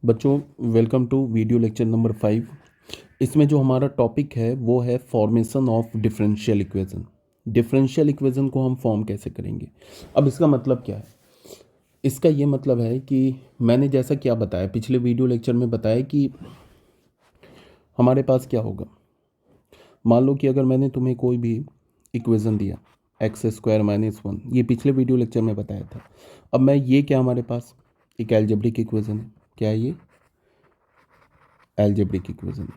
बच्चों, welcome to video lecture number 5। इसमें जो हमारा टॉपिक है वो है formation of differential equation. Differential equation को हम फॉर्म कैसे करेंगे। अब इसका मतलब क्या है? इसका ये मतलब है कि मैंने जैसा क्या बताया पिछले वीडियो लेक्चर में बताया कि हमारे पास क्या होगा। मान लो कि अगर मैंने तुम्हें कोई भी इक्वेशन दिया x² - 1, ये पिछले वीडियो लेक्चर में बताया था। अब मैं ये क्या हमारे पास एक एल्जेब्रिक इक्वेशन है। क्या है ये? Algebraic equation.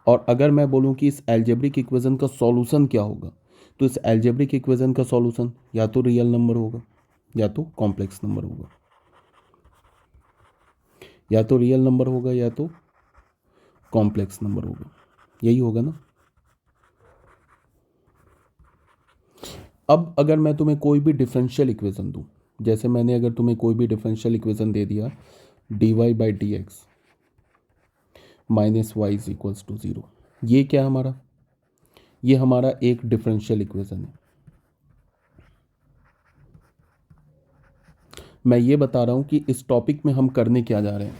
और अगर मैं बोलूं कि इस एल्जेब्रिक इक्वेशन का सॉल्यूशन क्या होगा, तो इस एल्जेब्रिक इक्वेशन का सॉल्यूशन या तो रियल नंबर होगा या तो कॉम्प्लेक्स नंबर होगा, या तो रियल नंबर होगा या तो कॉम्प्लेक्स नंबर होगा। यही होगा ना। अब अगर मैं तुम्हें कोई भी डिफरेंशियल इक्वेशन दूं, जैसे मैंने अगर तुम्हें कोई भी डिफरेंशियल इक्वेशन दे दिया dy/dx - y = 0, ये क्या है हमारा? ये हमारा एक डिफरेंशियल इक्वेशन है। मैं ये बता रहा हूँ कि इस टॉपिक में हम करने क्या जा रहे हैं।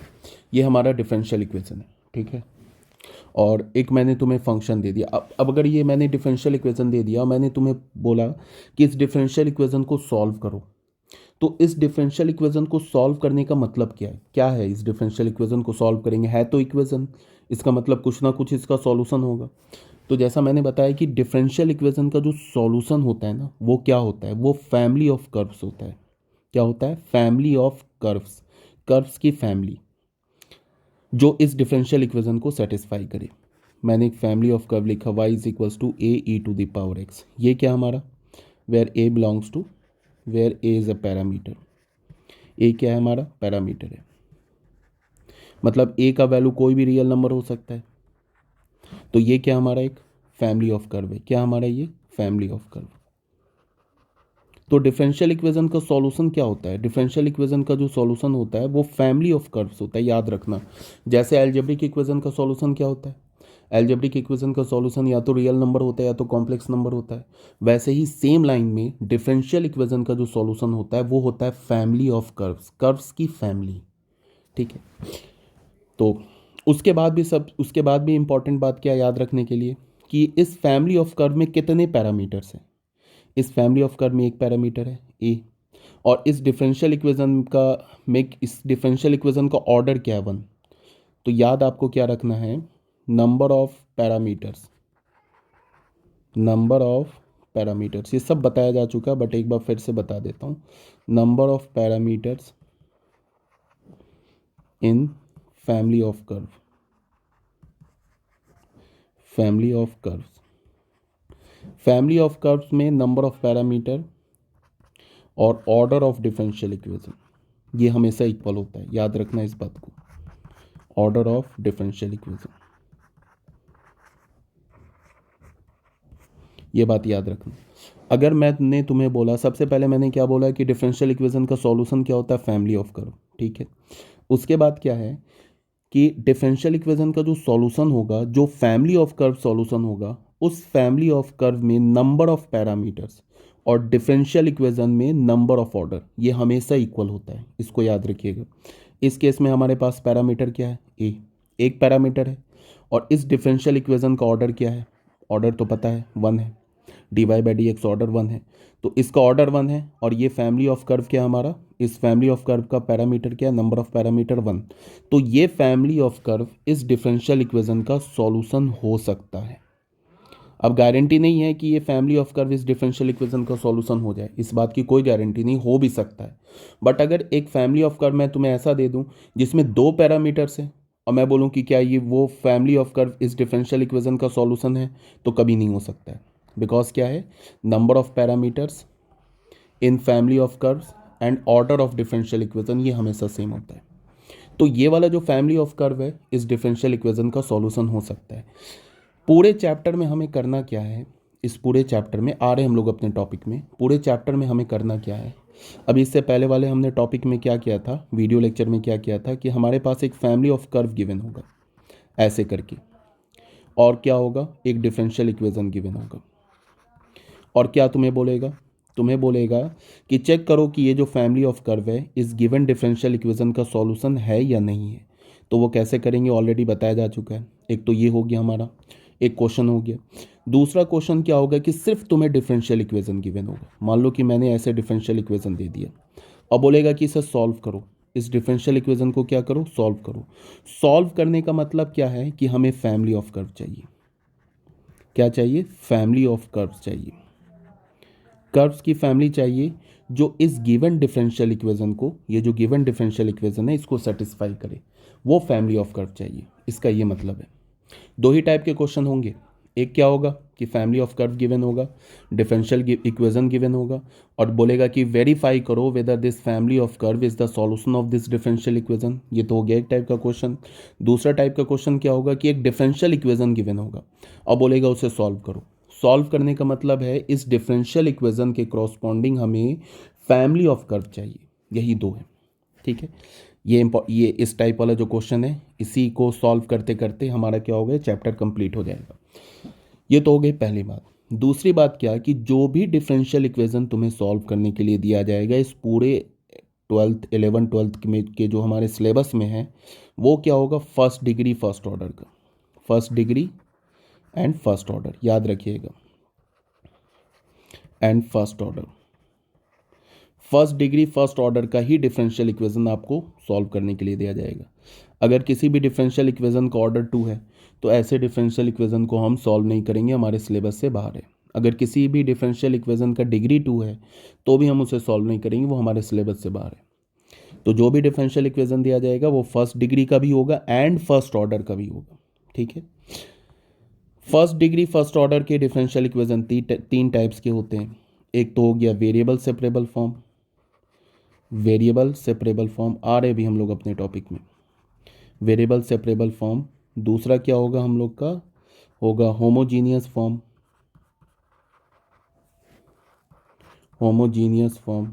ये हमारा डिफरेंशियल इक्वेशन है, ठीक है। और एक मैंने तुम्हें फंक्शन दे दिया। अब अगर ये मैंने डिफरेंशियल इक्वेशन दे दिया और मैंने तुम्हें बोला कि इस डिफरेंशियल इक्वेशन को सॉल्व करो, तो इस डिफरेंशियल इक्वेशन को सॉल्व करने का मतलब क्या है? क्या है इस डिफरेंशियल इक्वेशन को सॉल्व करेंगे? है तो इक्वेशन, इसका मतलब कुछ ना कुछ इसका सॉल्यूशन होगा। तो जैसा मैंने बताया कि डिफरेंशियल इक्वेशन का जो सॉल्यूशन होता है ना, वो क्या होता है? वो फैमिली ऑफ कर्व्स होता है। क्या होता है? फैमिली ऑफ कर्व्स, कर्व्स की फैमिली जो इस डिफरेंशियल इक्वेशन को सेटिस्फाई करे। मैंने एक फैमिली ऑफ कर्व लिखा y = ae⁴x। ये क्या हमारा? Where a belongs to, where a is a parameter. a क्या है? हमारा पैरामीटर है। मतलब a का वैल्यू कोई भी रियल नंबर हो सकता है। तो ये क्या हमारा एक फैमिली ऑफ कर्व है। क्या हमारा ये फैमिली ऑफ कर्व। तो डिफरेंशियल इक्वेशन का सॉल्यूशन क्या होता है? डिफरेंशियल इक्वेशन का जो सॉल्यूशन होता है वो फैमिली ऑफ कर्व्स होता है, याद रखना। जैसे एल्जेब्रिक इक्वेशन का सॉल्यूशन क्या होता है? एल्जेब्रिक इक्वेशन का सॉल्यूशन या तो रियल नंबर होता है या तो कॉम्प्लेक्स नंबर होता है। वैसे ही सेम लाइन में डिफरेंशियल इक्वेशन का जो सॉल्यूशन होता है वो होता है फैमिली ऑफ कर्व्स, कर्व्स की फैमिली, ठीक है। तो उसके बाद भी इंपॉर्टेंट बात क्या याद रखने के लिए कि इस फैमिली ऑफ कर्व में कितने पैरामीटर्स हैं। इस फैमिली ऑफ कर्व में एक पैरामीटर है ए। और इस डिफरेंशियल इक्वेशन का इस डिफरेंशियल इक्वेशन का ऑर्डर क्या है? 1। तो याद आपको क्या रखना है? Number of parameters, number of parameters. ये सब बताया जा चुका है बट एक बार फिर से बता देता हूँ। Number of parameters in family of curve, family of curves. Family of curves में नंबर ऑफ पैरामीटर और ऑर्डर ऑफ डिफरेंशियल इक्वेशन ये हमेशा इक्वल होता है, याद रखना इस बात को। ऑर्डर ऑफ डिफरेंशियल इक्वेशन, ये बात याद रखना। अगर मैंने तुम्हें बोला, सबसे पहले मैंने क्या बोला कि डिफरेंशियल इक्वेशन का सॉल्यूशन क्या होता है? फैमिली ऑफ कर्व, ठीक है। उसके बाद क्या है कि डिफरेंशियल इक्वेशन का जो सॉल्यूशन होगा, जो फैमिली ऑफ कर्व सॉल्यूशन होगा, उस फैमिली ऑफ कर्व में नंबर ऑफ पैरामीटर्स और डिफरेंशियल इक्वेशन में नंबर ऑफ ऑर्डर ये हमेशा इक्वल होता है, इसको याद रखिएगा। इस केस में हमारे पास पैरामीटर क्या है? ए, एक पैरामीटर है। और इस डिफरेंशियल इक्वेशन का ऑर्डर क्या है? ऑर्डर तो पता है 1 है। dy/dx ऑर्डर 1 है, तो इसका ऑर्डर 1 है। और ये फैमिली ऑफ कर्व क्या है हमारा? इस फैमिली ऑफ कर्व का पैरामीटर क्या है? Number of parameter 1। तो ये फैमिली ऑफ कर्व इस डिफरेंशियल इक्वेशन का सॉल्यूशन हो सकता है। अब गारंटी नहीं है कि ये फैमिली ऑफ कर्व इस डिफरेंशियल इक्वेशन का सॉल्यूशन हो जाए, इस बात की कोई गारंटी नहीं, हो भी सकता है। बट अगर एक फैमिली ऑफ कर्व मैं तुम्हें ऐसा दे दूं जिसमें 2 पैरामीटर्स हैं और मैं बोलूं कि क्या ये वो फैमिली ऑफ कर्व इस डिफरेंशियल इक्वेशन का सॉल्यूशन है, तो कभी नहीं हो सकता है। बिकॉज क्या है? Number of parameters in family of curves and order of differential equation ये हमेशा सेम होता है। तो ये वाला जो फैमिली ऑफ कर्व है इस डिफरेंशियल इक्वेशन का सॉल्यूशन हो सकता है। पूरे चैप्टर में हमें करना क्या है? इस पूरे चैप्टर में आ रहे हम लोग अपने टॉपिक में, पूरे चैप्टर में हमें करना क्या है? अब इससे पहले वाले हमने टॉपिक में क्या किया था, वीडियो लेक्चर में क्या किया था कि हमारे पास एक फैमिली ऑफ कर्व गिवन होगा ऐसे करके, और क्या होगा? एक डिफरेंशियल इक्वेशन गिवन होगा। और क्या तुम्हें बोलेगा तुम्हें बोलेगा कि चेक करो कि ये जो फैमिली ऑफ कर्व है इस गिवन डिफरेंशियल इक्वेशन का सॉल्यूशन है या नहीं है। तो वो कैसे करेंगे ऑलरेडी बताया जा चुका है। एक तो ये हो गया हमारा, एक क्वेश्चन हो गया। दूसरा क्वेश्चन क्या होगा कि सिर्फ तुम्हें डिफरेंशियल इक्वेशन गिवन होगा। मान लो कि मैंने ऐसे डिफरेंशियल इक्वेशन दे दिया, अब बोलेगा कि इसे सॉल्व करो, इस डिफरेंशियल इक्वेशन को क्या करो, सॉल्व करो। सॉल्व करने का मतलब क्या है कि हमें फैमिली ऑफ कर्व चाहिए। क्या चाहिए? फैमिली ऑफ कर्व्स चाहिए। कर्व्स की फैमिली चाहिए जो इस गिवन डिफरेंशियल इक्वेशन को, ये जो गिवन डिफरेंशियल इक्वेशन है इसको सेटिस्फाई करे, वो फैमिली ऑफ कर्व चाहिए। इसका ये मतलब है। दो ही टाइप के क्वेश्चन होंगे। एक क्या होगा कि फैमिली ऑफ कर्व गिवन होगा, डिफरेंशियल इक्वेशन गिवन होगा, और बोलेगा कि वेरीफाई करो whether this family of curve is the solution of this differential equation. ये तो हो गया एक टाइप का क्वेश्चन। दूसरा टाइप का क्वेश्चन क्या होगा कि एक डिफरेंशियल इक्वेशन गिवन होगा और बोलेगा उसे सॉल्व करो। सॉल्व करने का मतलब है इस डिफरेंशियल इक्वेशन के कॉरस्पॉन्डिंग हमें फैमिली ऑफ कर्व चाहिए। यही दो है, ठीक है। ये इस टाइप वाला जो क्वेश्चन है, इसी को सॉल्व करते करते हमारा क्या हो गया, चैप्टर कंप्लीट हो जाएगा। ये तो हो गई पहली बात। दूसरी बात क्या कि जो भी डिफरेंशियल इक्वेशन तुम्हें सॉल्व करने के लिए दिया जाएगा इस पूरे 11th 12th में के जो हमारे सिलेबस में है, वो क्या होगा, फर्स्ट डिग्री फर्स्ट ऑर्डर का। First degree and first order, याद रखिएगा, and first order. First degree first order का ही डिफरेंशियल इक्वेशन आपको सॉल्व करने के लिए दिया जाएगा। अगर किसी भी डिफरेंशियल इक्वेशन का ऑर्डर 2 है तो ऐसे डिफरेंशियल इक्वेशन को हम सॉल्व नहीं करेंगे, हमारे सिलेबस से बाहर है। अगर किसी भी डिफरेंशियल इक्वेशन का डिग्री 2 है तो भी हम उसे सॉल्व नहीं करेंगे, वो हमारे सिलेबस से बाहर है। तो जो भी डिफरेंशियल इक्वेशन दिया जाएगा वो फर्स्ट डिग्री का भी होगा एंड फर्स्ट ऑर्डर का भी होगा, ठीक है। फर्स्ट डिग्री फर्स्ट ऑर्डर के डिफरेंशियल इक्वेशन तीन टाइप्स के होते हैं। एक तो हो गया variable separable form, variable separable form आ रहे भी हम लोग अपने टॉपिक में, वेरिएबल सेपरेबल फॉर्म। दूसरा क्या होगा हम लोग का, होगा होमोजीनियस फॉर्म, होमोजीनियस फॉर्म।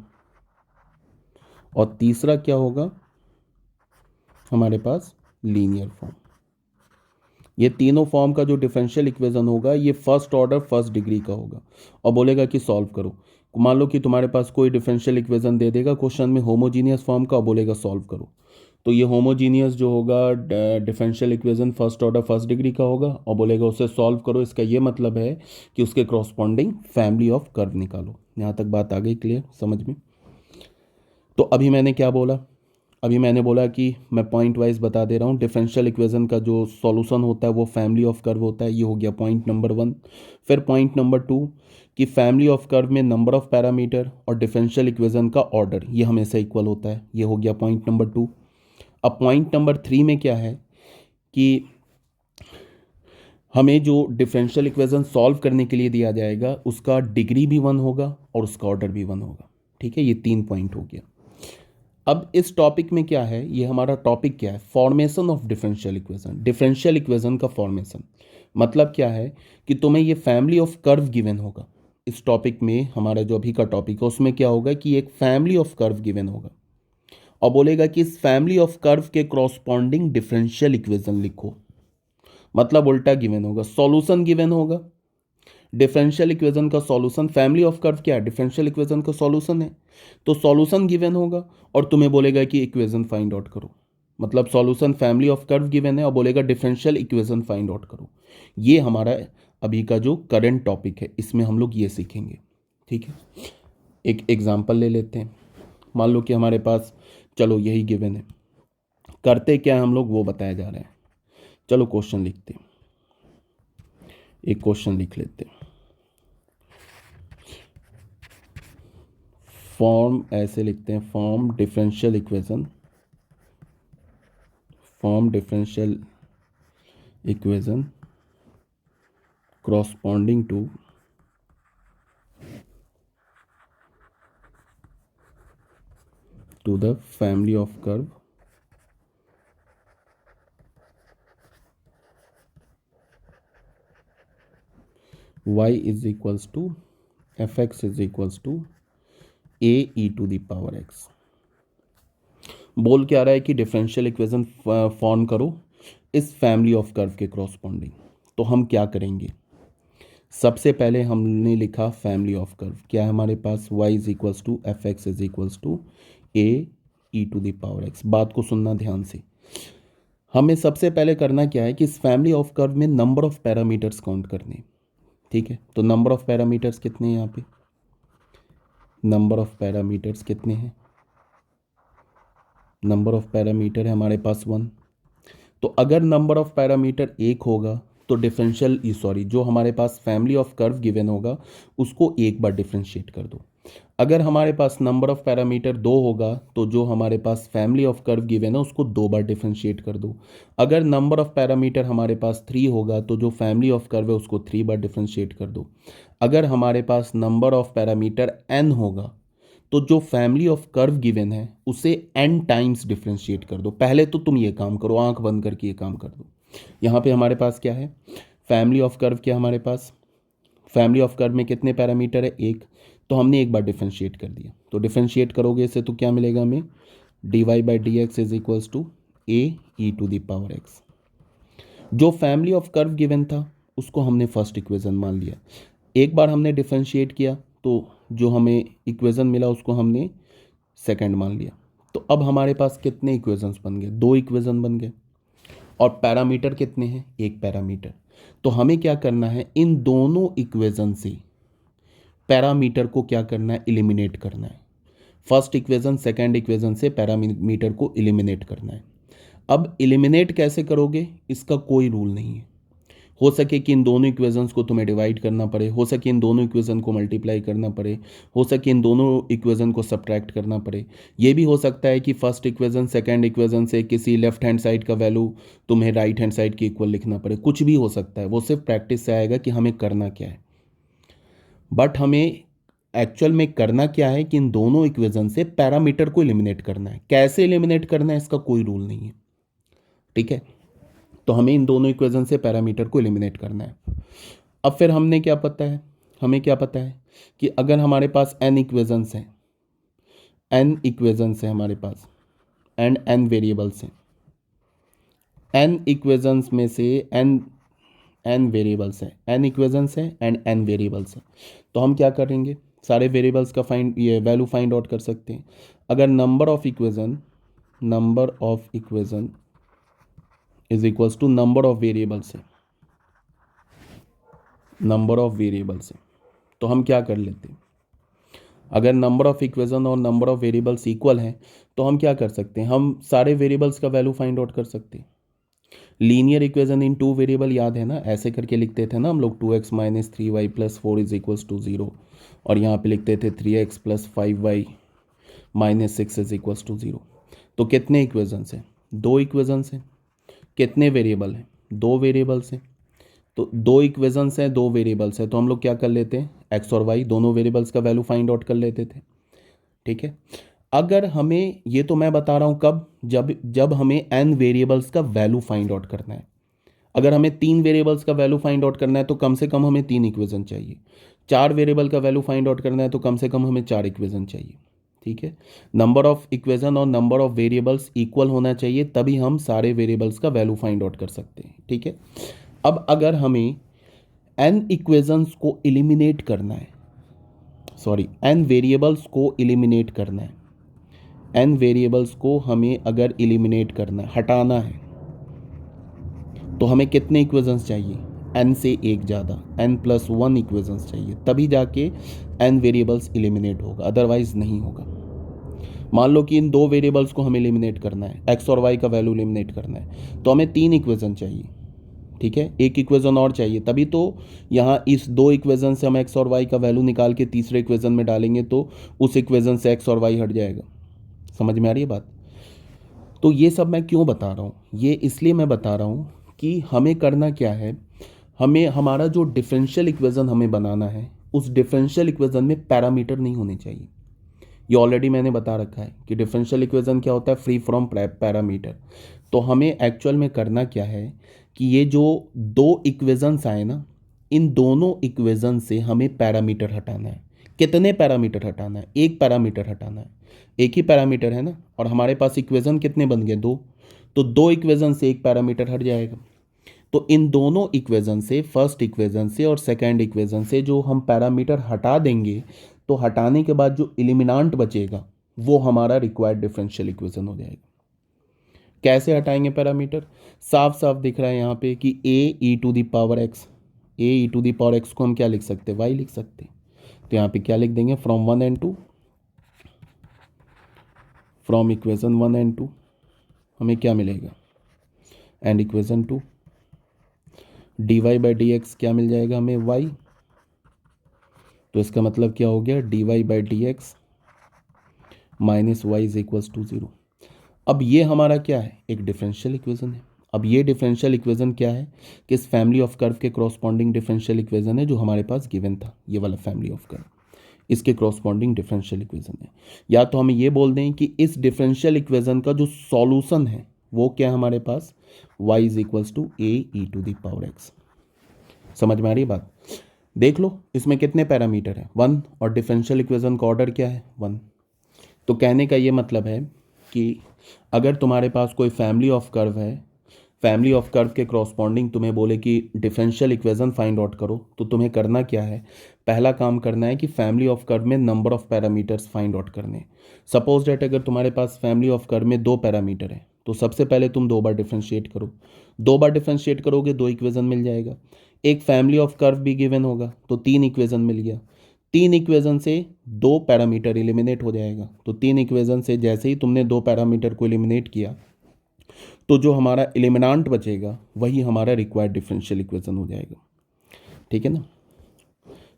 और तीसरा क्या होगा हमारे पास, लीनियर फॉर्म। ये तीनों फॉर्म का जो डिफरेंशियल इक्वेशन होगा ये फर्स्ट ऑर्डर फर्स्ट डिग्री का होगा और बोलेगा कि सॉल्व करो। मान लो कि तुम्हारे पास कोई डिफरेंशियल इक्वेशन दे देगा क्वेश्चन में होमोजीनियस फॉर्म का और बोलेगा सॉल्व करो, तो ये होमोजीनियस जो होगा differential equation first order first degree का होगा और बोलेगा उसे सॉल्व करो। इसका ये मतलब है कि उसके क्रॉसपॉन्डिंग फैमिली ऑफ कर्व निकालो। यहाँ तक बात आ गई क्लियर समझ में? तो अभी मैंने क्या बोला, अभी मैंने बोला कि मैं पॉइंट वाइज बता दे रहा हूँ। डिफरेंशियल इक्वेशन का जो सॉल्यूशन होता है वो फैमिली ऑफ कर्व होता है, ये हो गया पॉइंट नंबर 1। फिर पॉइंट नंबर 2 कि फैमिली ऑफ कर्व में नंबर ऑफ पैरामीटर और डिफरेंशियल इक्वेशन का ऑर्डर ये हमेशा इक्वल होता है, ये हो गया पॉइंट नंबर 2। अब पॉइंट नंबर 3 में क्या है कि हमें जो डिफरेंशियल इक्वेशन सॉल्व करने के लिए दिया जाएगा उसका डिग्री भी 1 होगा और उसका ऑर्डर भी 1 होगा, ठीक है। ये 3 पॉइंट हो गया। अब इस टॉपिक में क्या है, ये हमारा टॉपिक क्या है, formation of differential equation. Differential equation का फॉर्मेशन मतलब क्या है कि तुम्हें ये फैमिली ऑफ कर्व गिवन होगा। इस टॉपिक में हमारा जो अभी का टॉपिक है उसमें क्या होगा कि एक फैमिली ऑफ कर्व गिवन होगा और बोलेगा कि इस फैमिली ऑफ कर्व के क्रॉसपॉन्डिंग डिफरेंशियल इक्वेशन लिखो। मतलब उल्टा गिवन होगा, सॉल्यूशन गिवन होगा। डिफरेंशियल इक्वेशन का सॉल्यूशन, फैमिली ऑफ कर्व क्या है, डिफरेंशियल इक्वेशन का सॉल्यूशन है, तो सॉल्यूशन गिवन होगा और तुम्हें बोलेगा कि इक्वेशन फाइंड आउट करो। मतलब solution family of curve given है और बोलेगा डिफरेंशियल इक्वेशन फाइंड आउट करो। ये हमारा अभी का जो करंट टॉपिक है इसमें हम लोग ये सीखेंगे, ठीक है। एक एग्जांपल ले लेते हैं। मान लो कि हमारे पास, चलो यही गिवन है, करते क्या है हम लोग वो बताया जा रहा है। चलो क्वेश्चन लिखते हैं, एक क्वेश्चन लिख लेते हैं। फॉर्म ऐसे लिखते हैं, form differential equation, form differential equation corresponding to the family of curve y is equals to fx is equals to a e to the power x। बोल क्या रहा है कि डिफरेंशियल इक्वेशन फॉर्म करो इस फैमिली ऑफ कर्व के corresponding. तो हम क्या करेंगे, सबसे पहले हमने लिखा फैमिली ऑफ कर्व, क्या है हमारे पास, y is equals to F X is equals to A E to the power X. बात को सुनना ध्यान से। हमें सबसे पहले करना क्या है कि इस फैमिली ऑफ कर्व में नंबर ऑफ पैरामीटर्स काउंट करने, ठीक है। तो नंबर ऑफ पैरामीटर्स कितने हैं यहाँ पे, नंबर ऑफ पैरामीटर्स कितने हैं, नंबर ऑफ पैरामीटर है हमारे पास 1। तो अगर नंबर ऑफ पैरामीटर 1 होगा तो डिफरेंशियल सॉरी जो हमारे पास फैमिली ऑफ कर्व गिवन होगा उसको एक बार डिफरेंशिएट कर दो। अगर हमारे पास नंबर ऑफ पैरामीटर 2 होगा तो जो हमारे पास फैमिली ऑफ कर्व गिवन है उसको 2 बार डिफरेंशिएट कर दो। अगर नंबर ऑफ पैरामीटर हमारे पास 3 होगा तो जो फैमिली ऑफ कर्व है उसको 3 बार डिफरेंशिएट कर दो। अगर हमारे पास नंबर ऑफ पैरामीटर n होगा तो जो फैमिली ऑफ कर्व गिवन है उसे n टाइम्स डिफरेंशिएट कर दो। पहले तो तुम ये काम करो, आंख बंद करके ये काम कर दो। यहाँ पे हमारे पास क्या है, फैमिली ऑफ कर्व, क्या हमारे पास फैमिली ऑफ कर्व में कितने पैरामीटर है, एक। तो हमने एक बार डिफरेंशिएट कर दिया, तो डिफरेंशिएट करोगे इसे तो क्या मिलेगा हमें, D Y by D X is equals to A E to the power X. जो फैमिली ऑफ कर्व गिवन था उसको हमने फर्स्ट इक्वेशन मान लिया, एक बार हमने डिफरेंशिएट किया तो जो हमें इक्वेशन मिला उसको हमने सेकंड मान लिया। तो अब हमारे पास कितने इक्वेशंस बन गए, 2 इक्वेशन बन गए। और पैरामीटर कितने हैं, एक पैरामीटर। तो हमें क्या करना है, इन दोनों इक्वेशन से पैरामीटर को क्या करना है, एलिमिनेट करना है। फर्स्ट इक्वेशन सेकंड इक्वेशन से पैरामीटर को एलिमिनेट करना है। अब एलिमिनेट कैसे करोगे, इसका कोई रूल नहीं है। हो सके कि इन दोनों इक्वेशंस को तुम्हें डिवाइड करना पड़े, हो सके इन दोनों इक्वेशन को मल्टीप्लाई करना पड़े, हो सके इन दोनों इक्वेशन को सब्ट्रैक्ट करना पड़े। ये भी हो सकता है कि फर्स्ट इक्वेशन सेकंड इक्वेशन से किसी लेफ्ट हैंड साइड का वैल्यू तुम्हें राइट हैंड साइड के इक्वल लिखना पड़े, कुछ भी हो सकता है। वो सिर्फ प्रैक्टिस से आएगा कि हमें करना क्या है। बट हमें एक्चुअल में करना क्या है कि इन दोनों इक्वेशन से पैरामीटर को एलिमिनेट करना है। कैसे एलिमिनेट करना है इसका कोई रूल नहीं है, ठीक है। तो हमें इन दोनों इक्वेशन से पैरामीटर को एलिमिनेट करना है। अब फिर हमने क्या पता है, हमें क्या पता है कि अगर हमारे पास n इक्वेशंस हैं, n इक्वेशंस हैं हमारे पास एंड n वेरिएबल्स हैं, n इक्वेशंस में से n वेरिएबल्स हैं, n इक्वेशंस हैं एंड n वेरिएबल्स हैं। तो हम क्या करेंगे, सारे वेरिएबल्स का ये वैल्यू फाइंड आउट कर सकते हैं। अगर number of equation is equals to number of variables है, नंबर ऑफ वेरिएबल्स है, तो हम क्या कर लेते हैं, अगर नंबर ऑफ इक्वेशन और नंबर ऑफ वेरिएबल्स इक्वल हैं तो हम क्या कर सकते हैं, हम सारे वेरिएबल्स का वैल्यू फाइंड आउट कर सकते हैं। लीनियर इक्वेशन इन 2 वेरिएबल याद है ना, ऐसे करके लिखते थे ना हम लोग, 2x minus 3y plus 4 is equals to 0, और यहाँ पे लिखते थे 3x plus 5y minus 6 is equals to 0। तो कितने इक्वेशंस हैं, 2 इक्वेशंस हैं। कितने वेरिएबल हैं, 2 वेरिएबल्स हैं। तो 2 इक्वेशंस हैं, 2 वेरिएबल्स हैं, तो हम लोग क्या कर लेते हैं, एक्स और वाई दोनों वेरिएबल्स का वैल्यू फाइंड आउट कर लेते थे, ठीक है। अगर हमें, ये तो मैं बता रहा हूँ कब, जब हमें n वेरिएबल्स का वैल्यू फाइंड आउट करना है। अगर हमें 3 वेरिएबल्स का वैल्यू फाइंड आउट करना है तो कम से कम हमें 3 इक्वेशन चाहिए। 4 वेरिएबल का वैल्यू फाइंड आउट करना है तो कम से कम हमें 4 इक्वेशन चाहिए, ठीक है। नंबर ऑफ इक्वेशन और नंबर ऑफ वेरिएबल्स इक्वल होना चाहिए, तभी हम सारे वेरिएबल्स का वैल्यू फाइंड आउट कर सकते हैं, ठीक है। अब अगर हमें n इक्वेशंस को एलिमिनेट करना है, सॉरी n वेरिएबल्स को एलिमिनेट करना है, n वेरिएबल्स को हमें अगर एलिमिनेट करना है, हटाना है, तो हमें कितने इक्वेशंस चाहिए, n से एक ज़्यादा, n प्लस 1 इक्वेशंस चाहिए, तभी जाके n वेरिएबल्स एलिमिनेट होगा, अदरवाइज नहीं होगा। मान लो कि इन 2 वेरिएबल्स को हमें एलिमिनेट करना है, x और y का वैल्यू एलिमिनेट करना है, तो हमें 3 इक्वेशन चाहिए, ठीक है। एक इक्वेशन और चाहिए, तभी तो यहाँ इस 2 इक्वेशन से हम x और y का वैल्यू निकाल के तीसरे इक्वेशन में डालेंगे तो उस इक्वेशन से x और y हट जाएगा। समझ में आ रही है बात। तो ये सब मैं क्यों बता रहा हूँ, ये इसलिए मैं बता रहा हूँ कि हमें करना क्या है, हमें हमारा जो डिफरेंशियल इक्वेशन हमें बनाना है उस डिफरेंशियल इक्वेशन में पैरामीटर नहीं होने चाहिए। ये ऑलरेडी मैंने बता रखा है कि डिफरेंशियल इक्वेशन क्या होता है, फ्री फ्रॉम पैरामीटर। तो हमें एक्चुअल में करना क्या है कि ये जो 2 इक्वेशंस आए ना, इन दोनों इक्वेशन से हमें पैरामीटर हटाना है। कितने पैरामीटर हटाना है, एक पैरामीटर हटाना है, एक ही पैरामीटर है ना, और हमारे पास इक्वेशन कितने बन गए, 2, तो 2 इक्वेशन से एक पैरामीटर हट जाएगा। तो इन दोनों इक्वेशन से, फर्स्ट इक्वेशन से और सेकंड इक्वेशन से जो हम पैरामीटर हटा देंगे, तो हटाने के बाद जो एलिमिनांट बचेगा वो हमारा रिक्वायर्ड डिफरेंशियल इक्वेशन हो जाएगा। कैसे हटाएंगे पैरामीटर? साफ साफ दिख रहा है यहाँ पे कि a E to the power x, a E to the power x को हम क्या लिख सकते हैं? वाई लिख सकते हैं। तो यहाँ पे क्या लिख देंगे? From 1 and 2, from equation 1 and 2 हमें क्या मिलेगा? And equation 2 D Y by D X क्या मिल जाएगा हमें? वाई। तो इसका मतलब क्या हो गया? D Y by D x minus Y is equals to 0। अब ये हमारा क्या है? एक डिफरेंशियल इक्वेशन है। अब ये डिफरेंशियल इक्वेशन क्या है? कि इस फैमिली ऑफ कर्व के क्रॉसपॉन्डिंग डिफरेंशियल इक्वेशन है जो हमारे पास गिवन था, ये वाला फैमिली ऑफ कर्व, इसके क्रॉसपॉन्डिंग डिफरेंशियल इक्वेशन है। या तो हम ये बोल दें कि इस डिफरेंशियल इक्वेशन का जो सॉल्यूशन है वो क्या है हमारे पास? y is equals to A E to the power X. समझ में आ रही है बात? देख लो इसमें कितने पैरामीटर है? 1, और डिफरेंशियल इक्वेशन का ऑर्डर क्या है? 1। तो कहने का ये मतलब है कि अगर तुम्हारे पास कोई फैमिली ऑफ कर्व है, फैमिली ऑफ कर्व के क्रॉसपॉन्डिंग तुम्हें बोले कि डिफरेंशियल इक्वेशन फाइंड आउट करो, तो तुम्हें करना क्या है? पहला काम करना है कि फैमिली ऑफ कर्व में number of parameters find out करने। सपोज डेट अगर तुम्हारे पास फैमिली ऑफ कर्व में 2 पैरामीटर है, तो सबसे पहले तुम 2 बार डिफरेंशिएट करो। 2 बार डिफरेंशिएट करोगे 2 इक्वेशन मिल जाएगा। एक फैमिली ऑफ कर्व भी गिवन होगा तो 3 इक्वेशन मिल गया। 3 इक्वेशन से 2 पैरामीटर एलिमिनेट हो जाएगा। तो 3 इक्वेशन से जैसे ही तुमने 2 पैरामीटर को एलिमिनेट किया, तो जो हमारा एलिमिनांट बचेगा वही हमारा रिक्वायर्ड डिफरेंशियल इक्वेशन हो जाएगा। ठीक है ना?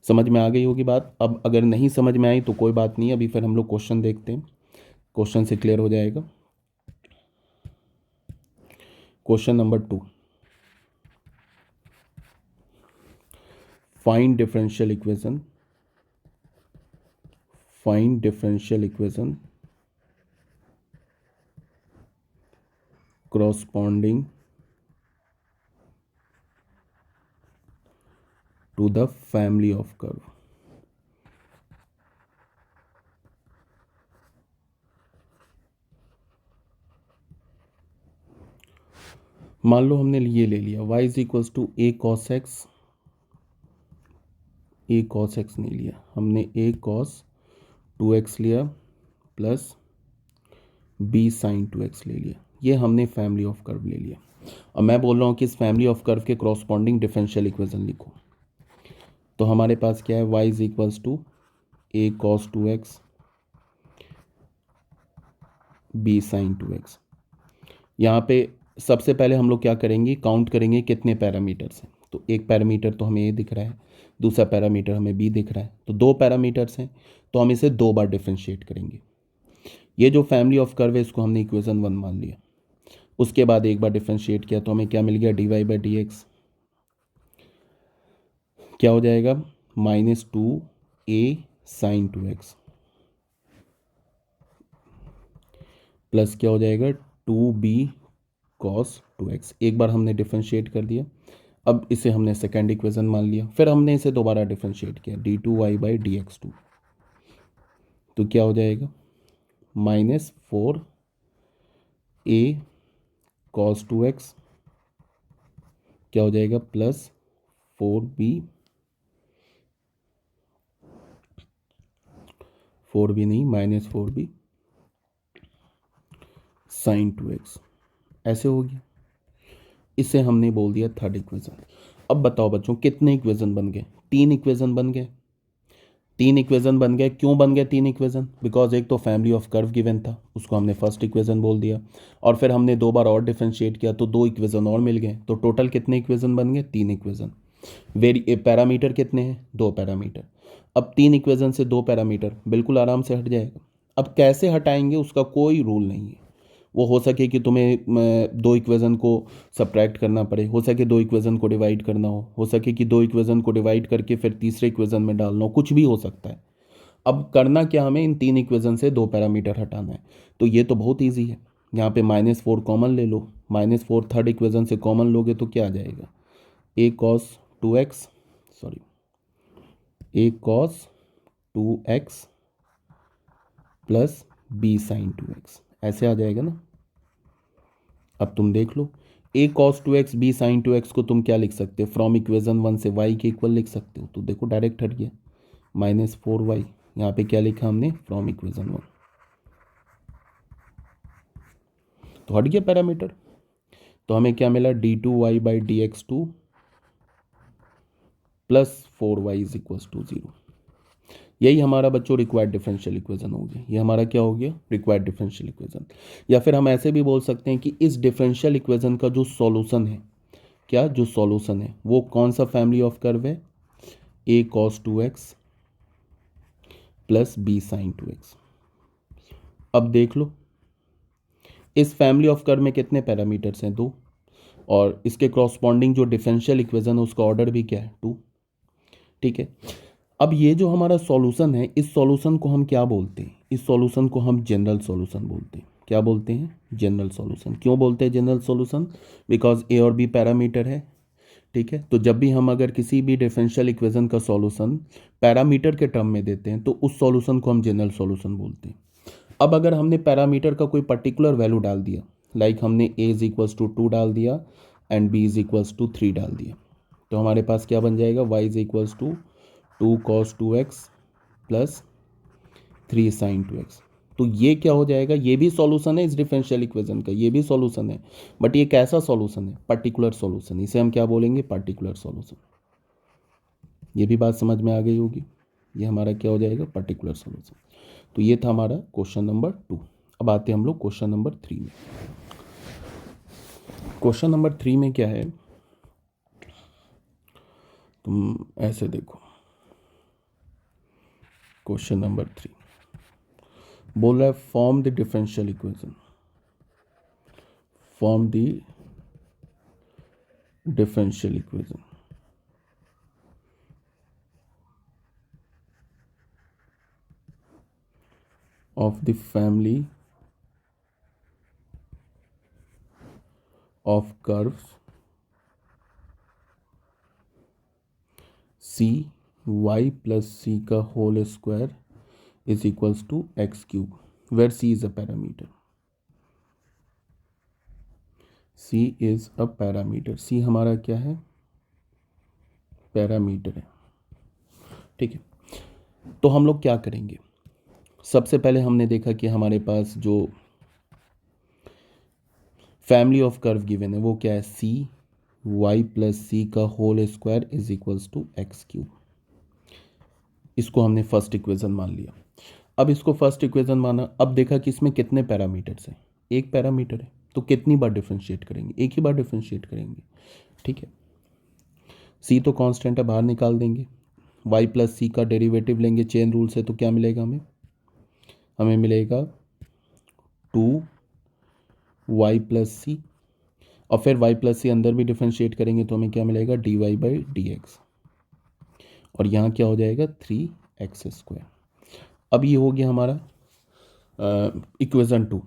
समझ में आ गई होगी बात। अब अगर नहीं समझ में आई तो कोई बात नहीं, अभी फिर हम लोग क्वेश्चन देखते हैं, क्वेश्चन से क्लियर हो जाएगा। Question number 2, find differential equation, find differential equation corresponding to the family of curve। मान लो हमने ये ले लिया y is equals to A cos X, A cos X नहीं लिया हमने, ए कॉस 2x लिया प्लस b साइन 2x ले लिया। ये हमने फैमिली ऑफ कर्व ले लिया। अब मैं बोल रहा हूँ कि इस फैमिली ऑफ कर्व के क्रॉसपॉन्डिंग डिफरेंशियल इक्वेशन लिखो। तो हमारे पास क्या है? y is equals to A cos 2x b sine 2x। यहाँ पे सबसे पहले हम लोग क्या करेंगे? काउंट करेंगे कितने पैरामीटर्स हैं। तो एक पैरामीटर तो हमें ए दिख रहा है, दूसरा पैरामीटर हमें बी दिख रहा है, तो 2 पैरामीटर्स हैं, तो हम इसे 2 बार डिफरेंशिएट करेंगे। ये जो फैमिली ऑफ कर्व है इसको हमने इक्वेशन 1 मान लिया। उसके बाद एक बार डिफरेंशिएट किया तो हमें क्या मिल गया? D Y by D X क्या हो जाएगा? -2a साइन 2x प्लस क्या हो जाएगा? 2b cos 2x। एक बार हमने डिफरेंशिएट कर दिया, अब इसे हमने सेकेंड इक्वेशन मान लिया, फिर हमने इसे दोबारा डिफरेंशिएट किया, d2y बाई डी एक्स 2। तो क्या हो जाएगा? -4a कॉस 2x क्या हो जाएगा? प्लस 4b नहीं, -4b साइन 2x। ऐसे हो गया। इसे हमने बोल दिया थर्ड इक्वेशन। अब बताओ बच्चों कितने इक्वेशन बन गए? 3 इक्वेशन बन गए। 3 इक्वेशन बन गए। क्यों बन गए 3 इक्वेशन? बिकॉज एक तो फैमिली ऑफ कर्व गिवन था, उसको हमने फर्स्ट इक्वेशन बोल दिया, और फिर हमने 2 बार और डिफरेंशिएट किया तो 2 इक्वेशन और मिल गए। तो टोटल कितने इक्वेशन बन गए? 3 इक्वेशन। पैरामीटर कितने हैं? 2 पैरामीटर। अब 3 इक्वेशन से 2 पैरामीटर बिल्कुल आराम से हट जाएगा। अब कैसे हटाएंगे उसका कोई रूल नहीं है। वो हो सके कि तुम्हें 2 इक्वेशन को सब्ट्रैक्ट करना पड़े, हो सके 2 इक्वेशन को डिवाइड करना हो सके कि 2 इक्वेशन को डिवाइड करके फिर तीसरे इक्वेशन में डालना हो, कुछ भी हो सकता है। अब करना क्या, हमें इन 3 इक्वेशन से 2 पैरामीटर हटाना है। तो ये तो बहुत ईजी है। यहाँ पे -4 कॉमन ले लो, -4 थर्ड इक्वेशन से कॉमन लोगे तो क्या आ जाएगा? A cos 2x, sorry, a cos 2x plus b sine 2x, ऐसे आ जाएगा ना। अब तुम देख लो a cos two x b sine two x को तुम क्या लिख सकते हो, फ्रॉम इक्वेशन 1 से y के इक्वल लिख सकते हो। तो देखो डायरेक्ट हट गया, -4y। यहाँ पे क्या लिखा हमने, फ्रॉम इक्वेशन 1, तो हट गया पैरामीटर। तो हमें क्या मिला, d2y/dx2 + 4y = 0। यही हमारा बच्चों रिक्वायर्ड डिफरेंशियल इक्वेशन हो गया। ये हमारा क्या हो गया, रिक्वायर्ड डिफरेंशियल इक्वेशन। या फिर हम ऐसे भी बोल सकते हैं कि इस डिफरेंशियल इक्वेशन का जो सॉल्यूशन है, क्या जो सॉल्यूशन है वो कौन सा फैमिली ऑफ कर्व है, a cos 2x + b sin 2x। अब देख लो इस फैमिली ऑफ कर्व में कितने पैरामीटर्स हैं, 2, और इसके क्रॉसपॉन्डिंग जो डिफरेंशियल इक्वेशन है उसका ऑर्डर भी क्या है, 2। ठीक है, अब ये जो हमारा सॉल्यूशन है, इस सॉल्यूशन को हम क्या बोलते हैं, इस सॉल्यूशन को हम जनरल सॉल्यूशन बोलते हैं। क्या बोलते हैं, जनरल सॉल्यूशन। क्यों बोलते हैं जनरल सॉल्यूशन, बिकॉज ए और बी पैरामीटर है। ठीक है, तो जब भी हम अगर किसी भी डिफरेंशियल इक्वेशन का सॉल्यूशन पैरामीटर के टर्म में देते हैं तो उस सॉल्यूशन को हम जनरल सॉल्यूशन बोलते हैं। अब अगर हमने पैरामीटर का कोई पर्टिकुलर वैल्यू डाल दिया, लाइक हमने a = 2 डाल दिया एंड b = 3 डाल दिया, तो हमारे पास क्या बन जाएगा, y = 2 cos 2x + 3 sin 2x। तो ये क्या हो जाएगा, ये भी सॉल्यूशन है इस डिफरेंशियल इक्वेशन का, ये भी सॉल्यूशन है, बट ये कैसा सॉल्यूशन है, पर्टिकुलर सॉल्यूशन। इसे हम क्या बोलेंगे, पर्टिकुलर सॉल्यूशन। ये भी बात समझ में आ गई होगी, ये हमारा क्या हो जाएगा, पर्टिकुलर सॉल्यूशन। तो ये था हमारा क्वेश्चन नंबर 2। अब आते हैं हम लोग क्वेश्चन नंबर 3 में। क्वेश्चन नंबर 3 में क्या है, तुम ऐसे देखो, क्वेश्चन नंबर 3 बोल रहा है form the differential equation, form the differential equation of the family of curves c y plus c का whole square is equals to x cube, where c is a parameter। c is a parameter, c हमारा क्या है, parameter है। ठीक है, तो हम लोग क्या करेंगे, सबसे पहले हमने देखा कि हमारे पास जो फैमिली ऑफ कर्व गिवन है वो क्या है, सी वाई प्लस सी का whole square is equals to x cube. इसको हमने फर्स्ट इक्वेशन मान लिया। अब इसको फर्स्ट इक्वेशन माना, अब देखा कि इसमें कितने पैरामीटर्स हैं, एक पैरामीटर है, तो कितनी बार डिफरेंशिएट करेंगे, एक ही बार डिफरेंशिएट करेंगे। ठीक है, सी तो कांस्टेंट है, बाहर निकाल देंगे, वाई प्लस सी का डेरिवेटिव लेंगे चेन रूल से, तो क्या मिलेगा हमें, हमें मिलेगा 2y प्लस सी, और फिर y प्लस सी अंदर भी डिफरेंशिएट करेंगे तो हमें क्या मिलेगा, dy/dx, और यहाँ क्या हो जाएगा 3x²। अब ये हो गया हमारा इक्वेशन 2।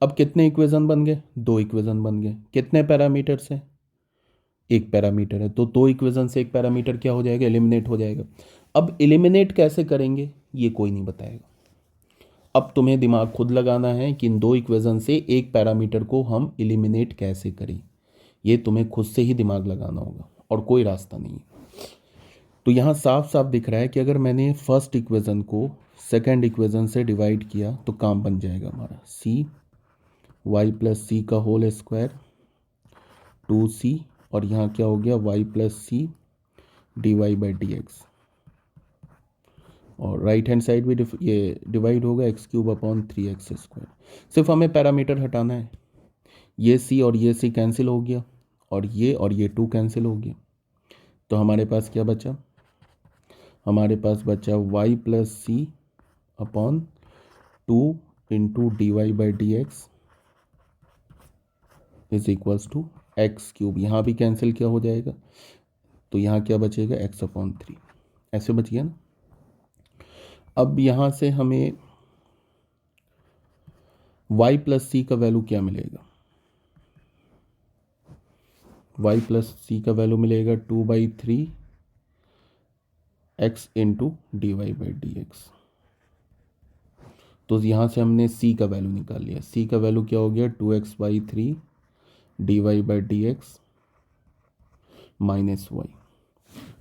अब कितने इक्वेशन बन गए, 2 इक्वेशन बन गए। कितने पैरामीटर्स हैं, एक पैरामीटर है, तो 2 इक्वेशन से एक पैरामीटर क्या हो जाएगा, एलिमिनेट हो जाएगा। अब एलिमिनेट कैसे करेंगे ये कोई नहीं बताएगा, अब तुम्हें दिमाग खुद लगाना है कि इन 2 इक्वेशन से एक पैरामीटर को हम एलिमिनेट कैसे करें, ये तुम्हें खुद से ही दिमाग लगाना होगा और कोई रास्ता नहीं है। तो यहाँ साफ साफ दिख रहा है कि अगर मैंने फर्स्ट इक्वेशन को सेकंड इक्वेशन से डिवाइड किया तो काम बन जाएगा हमारा सी वाई प्लस सी का होल स्क्वायर 2c, और यहाँ क्या हो गया y प्लस सी dy/dx, और राइट हैंड साइड भी ये डिवाइड होगा x³ / 3x²। सिर्फ हमें पैरामीटर हटाना है, ये c और ये c कैंसिल हो गया, और ये 2 कैंसिल हो गया, तो हमारे पास क्या बचा, हमारे पास बचा y plus C upon 2 into dy/dx is equals to x³। यहाँ भी कैंसिल क्या हो जाएगा, तो यहाँ क्या बचेगा x/3, ऐसे बच गया ना। अब यहाँ से हमें y प्लस सी का वैल्यू क्या मिलेगा, y प्लस सी का वैल्यू मिलेगा 2/3 x इंटू dy/dx। तो यहाँ से हमने c का वैल्यू निकाल लिया, c का वैल्यू क्या हो गया 2x/3 D Y by D x minus Y.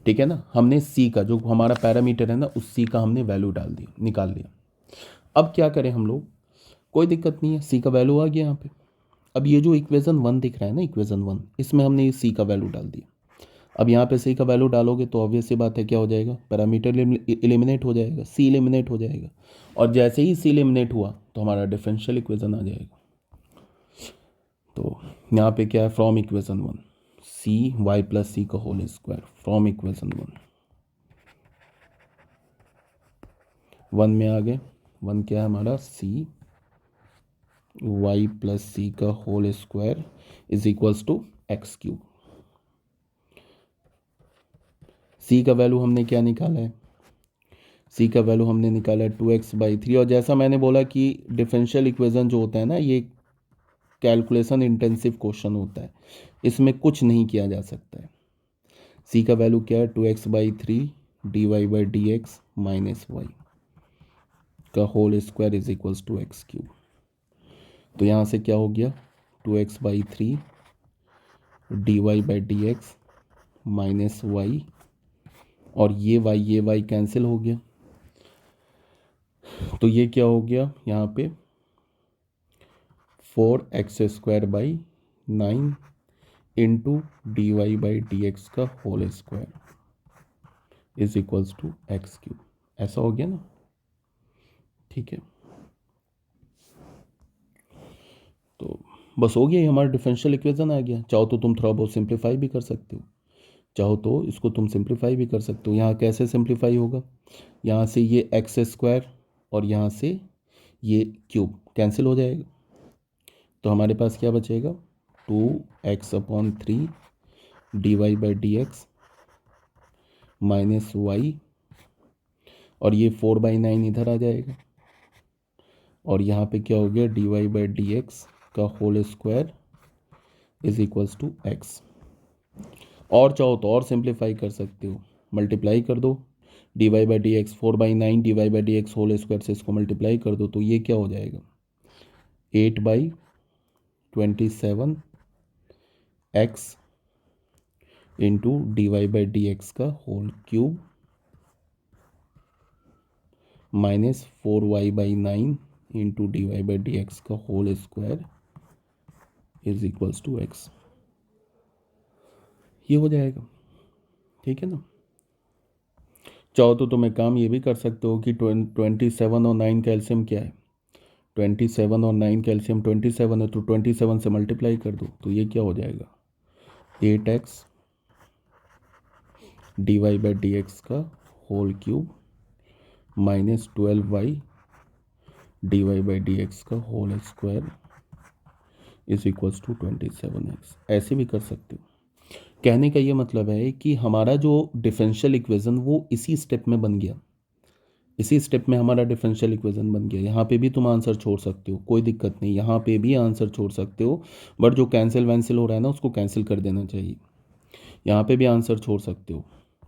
ठीक है ना, हमने सी का जो हमारा पैरामीटर है ना, उस सी का हमने वैल्यू डाल दिया, निकाल लिया। अब क्या करें हम लोग, कोई दिक्कत नहीं है, सी का वैल्यू आ गया यहाँ पे। अब ये जो इक्वेशन 1 दिख रहा है ना, इक्वेशन 1, इसमें हमने ये सी का वैल्यू डाल दिया। अब यहाँ पे सी का वैल्यू डालोगे तो ऑब्वियस सी बात है, क्या हो जाएगा, पैरामीटर एलिमिनेट हो जाएगा, सी एलिमिनेट हो जाएगा। और जैसे ही सी एलिमिनेट हुआ तो हमारा डिफरेंशियल इक्वेशन आ जाएगा। तो यहाँ पे क्या है, from equation 1 C y plus C का होल स्क्वायर, फ्रॉम इक्वेशन 1 में आ गए। 1 क्या है हमारा, सी वाई प्लस सी का whole square is equals to x cube. C का वैल्यू हमने क्या निकाला है, सी का वैल्यू हमने निकाला है 2x/3। और जैसा मैंने बोला कि डिफरेंशियल इक्वेशन जो होता है ना, ये कैलकुलेशन इंटेंसिव क्वेश्चन होता है, इसमें कुछ नहीं किया जा सकता है। सी का वैल्यू क्या है, 2x/3 D Y by D x minus y का whole square is equals to x cube. तो यहाँ से क्या हो गया, 2x/3 D Y by D x minus Y, और ये y कैंसिल हो गया। तो ये क्या हो गया यहाँ पे, 4x²/9 into d Y by D x का whole square is equals to x cube. ऐसा हो गया ना, ठीक है। तो बस हो गया, हमारा डिफरेंशियल इक्वेशन आ गया। चाहो तो तुम थोड़ा बहुत सिंप्लीफाई भी कर सकते हो, चाहो तो इसको तुम सिंप्लीफाई भी कर सकते हो। यहाँ कैसे सिंप्लीफाई होगा, यहाँ से ये x² और यहाँ से ये क्यूब कैंसिल हो जाएगा। तो हमारे पास क्या बचेगा, 2x/3 D Y by D x minus Y, और ये 4/9 इधर आ जाएगा, और यहाँ पे क्या हो गया, D Y by D x का whole square is equals to x. और चाहो तो और सिंप्लीफाई कर सकते हो, मल्टीप्लाई कर दो, D Y by D X 4/9 D Y by D X whole square से इसको मल्टीप्लाई कर दो, तो ये क्या हो जाएगा, 8/27 x into d Y by D x का whole cube minus 4y/9 into d Y by D x का whole square is equals to x. ये हो जाएगा, ठीक है ना। चाहो तो तुम एक काम ये भी कर सकते हो कि 27 और 9 का एलसीएम क्या है, 27 और 9 का एलसीएम 27 है, तो 27 से मल्टीप्लाई कर दो, तो ये क्या हो जाएगा, 8x d Y by D x का whole cube minus 12y d Y by D x का whole square is equals to 27x। ऐसे भी कर सकते हो। कहने का ये मतलब है कि हमारा जो डिफरेंशियल इक्वेशन वो इसी स्टेप में बन गया, इसी स्टेप में हमारा डिफरेंशियल इक्वेशन बन गया। यहाँ पे भी तुम आंसर छोड़ सकते हो, कोई दिक्कत नहीं, यहाँ पे भी आंसर छोड़ सकते हो, बट जो कैंसिल वैंसिल हो रहा है ना, उसको कैंसिल कर देना चाहिए। यहाँ पे भी आंसर छोड़ सकते हो,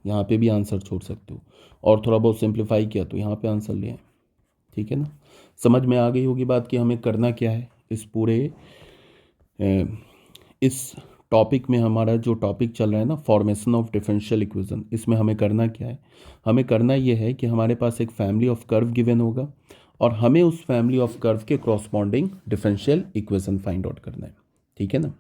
यहाँ पे भी आंसर छोड़ सकते हो, और थोड़ा बहुत सिंप्लीफाई किया तो यहाँ पे आंसर ले आए, ठीक है ना। समझ में आ गई होगी बात कि हमें करना क्या है इस पूरे इस टॉपिक में। हमारा जो टॉपिक चल रहा है ना, फॉर्मेशन ऑफ डिफरेंशियल इक्वेशन, इसमें हमें करना क्या है, हमें करना ये है कि हमारे पास एक फैमिली ऑफ कर्व गिवन होगा, और हमें उस फैमिली ऑफ कर्व के corresponding differential equation find out करना है, ठीक है ना।